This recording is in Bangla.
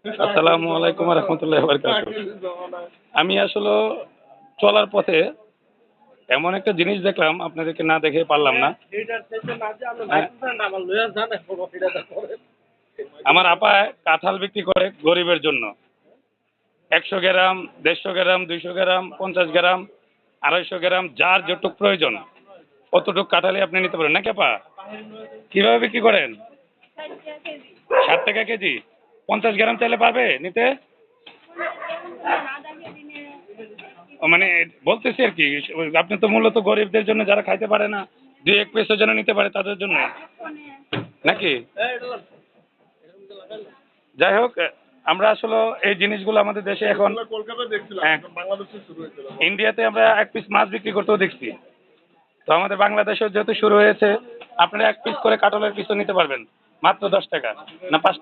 আসসালামু আলাইকুম ওয়া রাহমাতুল্লাহি ওয়া বারাকাতুহু। আমি আসলে চলার পথে এমন একটা জিনিস দেখলাম আপনাদেরকে না দেখে পারলাম না। হ্যাঁ, আমার আপা কাঁঠাল বিক্রি করে গরিবের জন্য। ১০০ গ্রাম, ১৫০ গ্রাম, ২০০ গ্রাম, ৫০ গ্রাম, ২৫০ গ্রাম যার যতটুক প্রয়োজন অতটুক কাঁঠালই আপনি নিতে পারেন নাকি আপা? কিভাবে বিক্রি করেন? ৳৬০ কেজি। ৫০ গ্রাম চাইলে পারবে নিতে? মানে বলতেছি আরকি আপনি তো মূলত গরিবদের জন্য যারা খাইতে পারে না ২-১ পিসও যেন নিতে পারে তাদের জন্য। নাকি? যাই হোক আমরা আসলে এই জিনিসগুলো আমাদের দেশে এখন হ্যাঁ, ইন্ডিয়াতে আমরা ১ পিস মাছ বিক্রি করতেও দেখছি। তো আমাদের বাংলাদেশেও যেহেতু শুরু হয়েছে আপনারা ১ পিস করে কাঁঠালের পিসও নিতে পারবেন। মাত্র ৳১০ না ৳৫